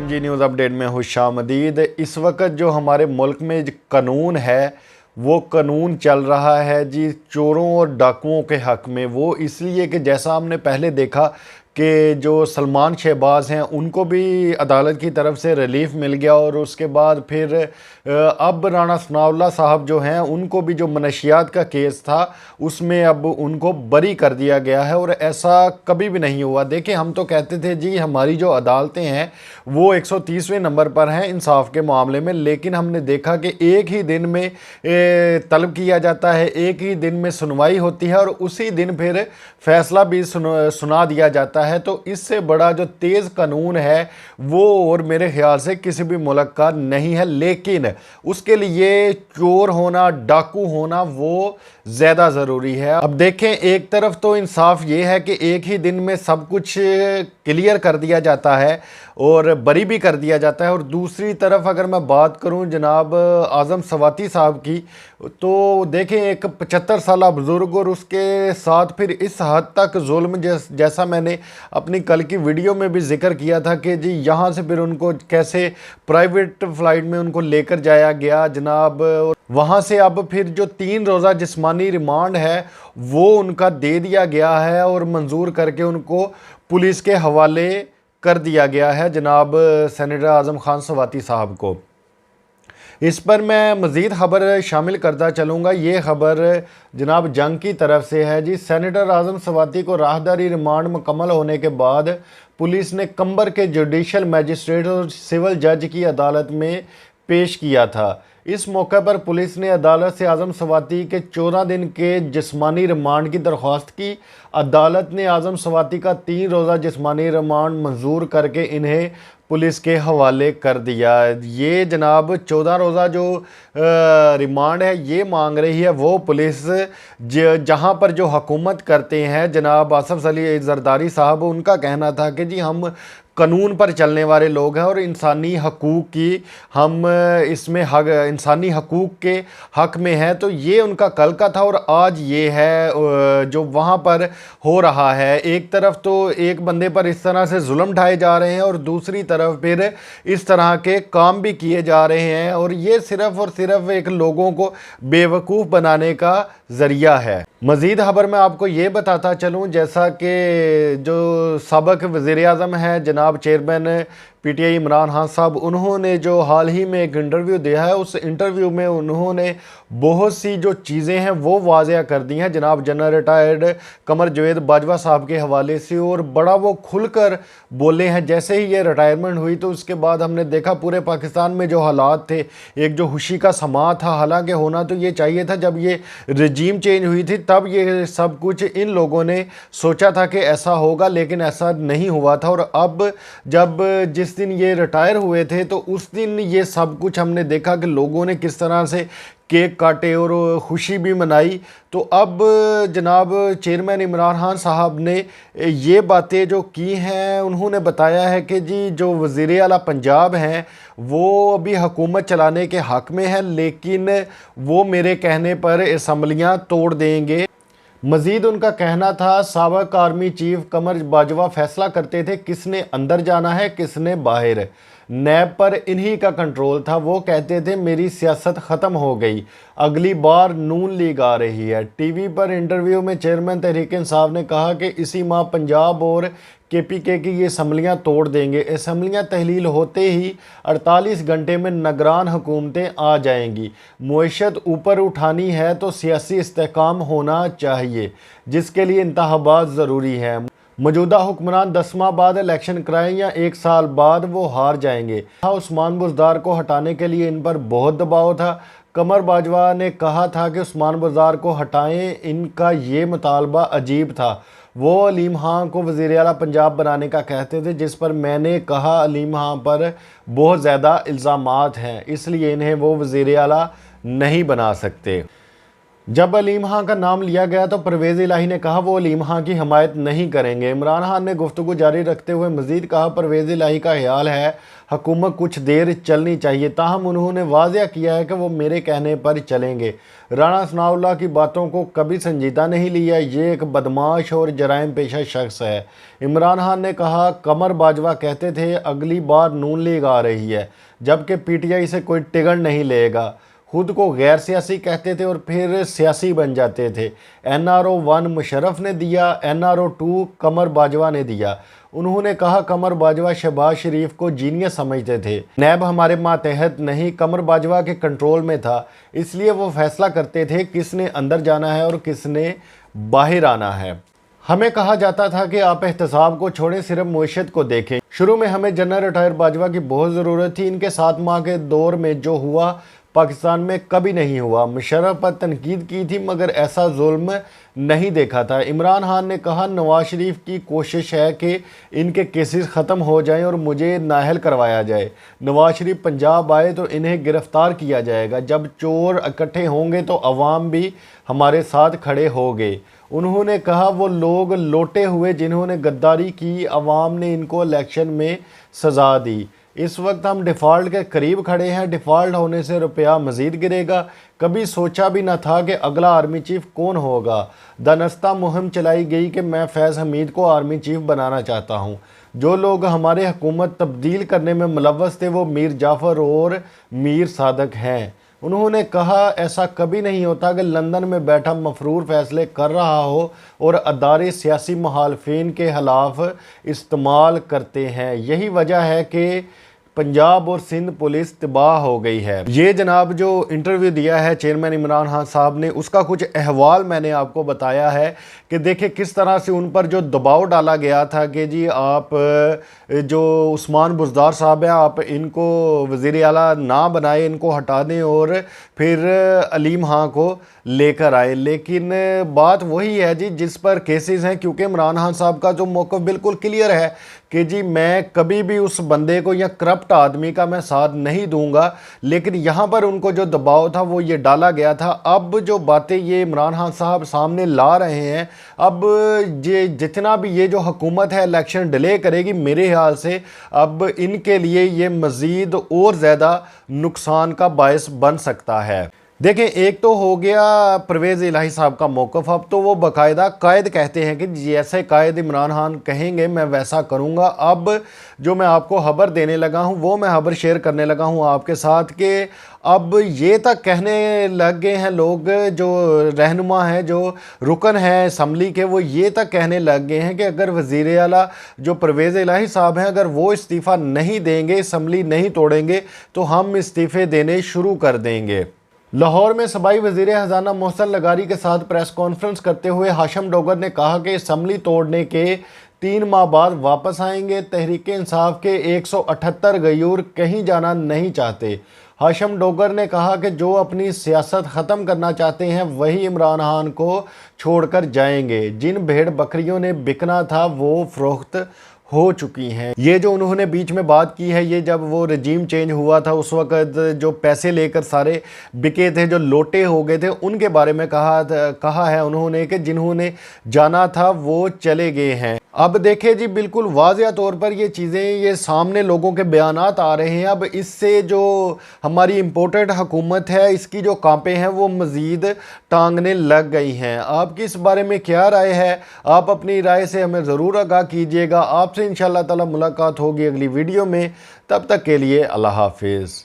जी news update में खुशामदीद। इस वक्त जो हमारे मुल्क में कानून है वो कानून चल रहा है जी चोरों और डाकुओं के हक़ में। वो इसलिए कि जैसा हमने पहले देखा कि जो सलमान शहबाज हैं उनको भी अदालत की तरफ से रिलीफ मिल गया और उसके बाद फिर अब राना सनाउल्लाह साहब जो हैं उनको भी जो मनशियात का केस था उसमें अब उनको बरी कर दिया गया है। और ऐसा कभी भी नहीं हुआ। देखिए, हम तो कहते थे जी हमारी जो अदालतें हैं वो 130वें नंबर पर हैं इंसाफ के मामले में, लेकिन हमने देखा कि एक ही दिन में तलब किया जाता है, एक ही दिन में सुनवाई होती है और उसी दिन फिर फैसला भी सुना दिया जाता है। तो इससे बड़ा जो तेज़ कानून है वो और मेरे ख्याल से किसी भी मुल्क का नहीं है, लेकिन उसके लिए चोर होना, डाकू होना वो ज़्यादा ज़रूरी है। अब देखें, एक तरफ तो इंसाफ ये है कि एक ही दिन में सब कुछ क्लियर कर दिया जाता है और बरी भी कर दिया जाता है, और दूसरी तरफ अगर मैं बात करूं जनाब आज़म सवाती साहब की, तो देखें एक 75 साल बुज़ुर्ग और उसके साथ फिर इस हद तक जुल्म, जैसा मैंने अपनी कल की वीडियो में भी जिक्र किया था कि जी यहाँ से फिर उनको कैसे प्राइवेट फ़्लाइट में उनको लेकर जाया गया जनाब, वहाँ से अब फिर जो 3 रोज़ा जिस्मानी रिमांड है वो उनका दे दिया गया है और मंजूर करके उनको पुलिस के हवाले कर दिया गया है जनाब सेनेटर आज़म खान सवाती साहब को। इस पर मैं मज़ीद ख़बर शामिल करता चलूँगा। ये ख़बर जनाब जंग की तरफ से है जी। सेनेटर आज़म सवाती को राहदारी रिमांड मुकम्मल होने के बाद पुलिस ने कंबर के जुडिशल मजिस्ट्रेट और सिविल जज की अदालत में पेश किया था। इस मौके पर पुलिस ने अदालत से आज़म सवाती के 14 दिन के जिस्मानी रिमांड की दरख्वास्त की। अदालत ने आज़म सवाती का 3 रोज़ा जिस्मानी रिमांड मंजूर करके इन्हें पुलिस के हवाले कर दिया। ये जनाब 14 रोज़ा जो रिमांड है ये मांग रही है वो पुलिस, जहाँ पर जो हुकूमत करते हैं जनाब आसफ अली जरदारी साहब, उनका कहना था कि जी हम कानून पर चलने वाले लोग हैं और इंसानी हकूक़ की हम इसमें इंसानी हकूक़ के हक़ में हैं। तो ये उनका कल का था और आज ये है जो वहाँ पर हो रहा है। एक तरफ तो एक बंदे पर इस तरह से जुल्म ढाए जा रहे हैं और दूसरी तरफ फिर इस तरह के काम भी किए जा रहे हैं, और ये सिर्फ़ और सिर्फ एक लोगों को बेवकूफ़ बनाने का ज़रिया है। मज़ीद खबर मैं आपको ये बताता चलूँ, जैसा कि जो साबिक़ वज़ीर-ए-आज़म है जनाब चेयरमैन पीटीआई इमरान खान साहब, उन्होंने जो हाल ही में एक इंटरव्यू दिया है, उस इंटरव्यू में उन्होंने बहुत सी जो चीज़ें हैं वो वाज़ेह कर दी हैं जनाब जनरल रिटायर्ड कमर जवेद बाजवा साहब के हवाले से, और बड़ा वो खुलकर बोले हैं। जैसे ही ये रिटायरमेंट हुई तो उसके बाद हमने देखा पूरे पाकिस्तान में जो हालात थे, एक जो खुशी का समा था, हालांकि होना तो ये चाहिए था जब ये रजीम चेंज हुई थी तब ये सब कुछ इन लोगों ने सोचा था कि ऐसा होगा, लेकिन ऐसा नहीं हुआ था। और अब जब जिस दिन ये रिटायर हुए थे तो उस दिन ये सब कुछ हमने देखा कि लोगों ने किस तरह से केक काटे और खुशी भी मनाई। तो अब जनाब चेयरमैन इमरान खान साहब ने ये बातें जो की हैं, उन्होंने बताया है कि जी जो वज़ीर आला पंजाब हैं वो अभी हुकूमत चलाने के हक़ में है, लेकिन वो मेरे कहने पर असम्बलियाँ तोड़ देंगे। मज़ीद उनका कहना था साबिक़ आर्मी चीफ कमर बाजवा फैसला करते थे किसने अंदर जाना है किसने बाहर, नैब पर इन्हीं का कंट्रोल था। वो कहते थे मेरी सियासत ख़त्म हो गई, अगली बार नून लीग आ रही है। टीवी पर इंटरव्यू में चेयरमैन तहरीक इंसाफ ने कहा कि इसी माह पंजाब और केपीके की ये असम्बलियाँ तोड़ देंगे। असम्बलियाँ तहलील होते ही 48 घंटे में निगरान हुकूमतें आ जाएंगी। मुईशत ऊपर उठानी है तो सियासी इस्तेहकाम होना चाहिए, जिसके लिए इंतखाबात ज़रूरी है। मौजूदा हुक्मरान 10 माह बाद इलेक्शन कराएं या 1 साल बाद वो हार जाएंगे। उस्मान बुज़दार को हटाने के लिए इन पर बहुत दबाव था। कमर बाजवा ने कहा था कि उस्मान बुज़दार को हटाएं, इनका ये मुतालबा अजीब था। वो अलीम खां को वज़ीर आला पंजाब बनाने का कहते थे, जिस पर मैंने कहा अलीम खां पर बहुत ज़्यादा इल्ज़ामात हैं, इसलिए इन्हें वो वज़ीर आला नहीं बना सकते। जब अलीम खां का नाम लिया गया तो परवेज़ इलाही ने कहा वो अलीम खां की हमायत नहीं करेंगे। इमरान खान ने गुफ्तगू जारी रखते हुए मज़ीद कहा परवेज़ इलाही का ख्याल है हुकूमत कुछ देर चलनी चाहिए, ताहम उन्होंने वाज़ह किया है कि वो मेरे कहने पर चलेंगे। राणा सनाउल्लाह की बातों को कभी संजीदा नहीं लिया, ये एक बदमाश और जराइम पेशा शख्स है। इमरान खान ने कहा कमर बाजवा कहते थे अगली बार नून लीग आ रही है, जबकि पीटीआई से कोई टिकट नहीं लेगा। खुद को गैर सियासी कहते थे और फिर सियासी बन जाते थे। NRO 1 मुशर्रफ ने दिया, NRO 2 कमर बाजवा ने दिया। उन्होंने कहा कमर बाजवा शहबाज शरीफ को जीनियस समझते थे। नैब हमारे मातहत नहीं, कमर बाजवा के कंट्रोल में था, इसलिए वो फैसला करते थे किसने अंदर जाना है और किसने बाहर आना है। हमें कहा जाता था कि आप एहतसाब को छोड़ें, सिर्फ मुइशत को देखें। शुरू में हमें जनरल रिटायर बाजवा की बहुत ज़रूरत थी। इनके 7 माह के दौर में जो हुआ पाकिस्तान में कभी नहीं हुआ। मुशर्रफ पर तनकीद की थी मगर ऐसा जुल्म नहीं देखा था। इमरान खान ने कहा नवाज शरीफ की कोशिश है कि इनके केसेस ख़त्म हो जाएं और मुझे नाअहल करवाया जाए। नवाज शरीफ पंजाब आए तो इन्हें गिरफ़्तार किया जाएगा। जब चोर इकट्ठे होंगे तो अवाम भी हमारे साथ खड़े होंगे। उन्होंने कहा वो लोग लौटे हुए जिन्होंने गद्दारी की, अवाम ने इनको इलेक्शन में सज़ा दी। इस वक्त हम डिफ़ॉल्ट के करीब खड़े हैं, डिफ़ॉल्ट होने से रुपया मज़ीद गिरेगा। कभी सोचा भी न था कि अगला आर्मी चीफ़ कौन होगा। दानिस्ता मुहिम चलाई गई कि मैं फैज़ हमीद को आर्मी चीफ़ बनाना चाहता हूँ। जो लोग हमारे हुकूमत तब्दील करने में मुलव्वस थे वो मीर जाफ़र और मीर सादक हैं। उन्होंने कहा ऐसा कभी नहीं होता कि लंदन में बैठा मफरूर फैसले कर रहा हो और अदारे सियासी मुखालफिन के खिलाफ इस्तेमाल करते हैं। यही वजह है कि पंजाब और सिंध पुलिस तबाह हो गई है। ये जनाब जो इंटरव्यू दिया है चेयरमैन इमरान खान साहब ने, उसका कुछ अहवाल मैंने आपको बताया है कि देखिए किस तरह से उन पर जो दबाव डाला गया था कि जी आप जो उस्मान बुज़दार साहब हैं आप इनको वज़ीर आला ना बनाए, इनको हटा दें और फिर अलीम खां को लेकर आए। लेकिन बात वही है जी जिस पर केसेस हैं, क्योंकि इमरान खान साहब का जो मौक़िफ़ बिल्कुल क्लियर है कि जी मैं कभी भी उस बंदे को या करप्ट आदमी का मैं साथ नहीं दूंगा। लेकिन यहाँ पर उनको जो दबाव था वो ये डाला गया था। अब जो बातें ये इमरान खान साहब सामने ला रहे हैं, अब ये जितना भी ये जो हुकूमत है इलेक्शन डिले करेगी, मेरे ख्याल से अब इनके लिए ये मज़ीद और ज़्यादा नुकसान का बायस बन सकता है। देखें एक तो हो गया परवेज़ इलाही साहब का मौक़िफ़, अब तो वो बाकायदा कायद कहते हैं कि जैसे कायद इमरान खान कहेंगे मैं वैसा करूँगा। अब जो मैं आपको खबर देने लगा हूँ वो मैं खबर शेयर करने लगा हूँ आपके साथ कि अब ये तक कहने लग गए हैं लोग, जो रहनुमा हैं जो रुकन हैं असम्बली के, वो ये तक कहने लग गए हैं कि अगर वज़ीर आला जो परवेज़ इलाही साहब हैं अगर वो इस्तीफ़ा नहीं देंगे, असम्बली नहीं तोड़ेंगे तो हम इस्तीफ़े देने शुरू कर देंगे। लाहौर में सूबाई वज़ीर ख़ज़ाना मोहसिन लगारी के साथ प्रेस कॉन्फ्रेंस करते हुए हाशिम डोगर ने कहा कि असम्बली तोड़ने के 3 माह बाद वापस आएंगे। तहरीक इंसाफ के 178 गयूर कहीं जाना नहीं चाहते। हाशिम डोगर ने कहा कि जो अपनी सियासत ख़त्म करना चाहते हैं वही इमरान खान को छोड़कर जाएंगे। जिन भेड़ बकरियों ने बिकना था वो फ़रोख्त हो चुकी हैं। ये जो उन्होंने बीच में बात की है, ये जब वो रजीम चेंज हुआ था उस वक़्त जो पैसे लेकर सारे बिके थे, जो लोटे हो गए थे, उनके बारे में कहा है उन्होंने कि जिन्होंने जाना था वो चले गए हैं। अब देखें जी बिल्कुल वाज़िया तौर पर ये चीज़ें ये सामने लोगों के बयानात आ रहे हैं। अब इससे जो हमारी इम्पोर्टेड हुकूमत है इसकी जो कांपे हैं वो मज़ीद टांगने लग गई हैं। आपकी इस बारे में क्या राय है? आप अपनी राय से हमें ज़रूर आगाह कीजिएगा। आपसे इंशाअल्लाह ताला मुलाकात होगी अगली वीडियो में। तब तक के लिए अल्लाह हाफिज़।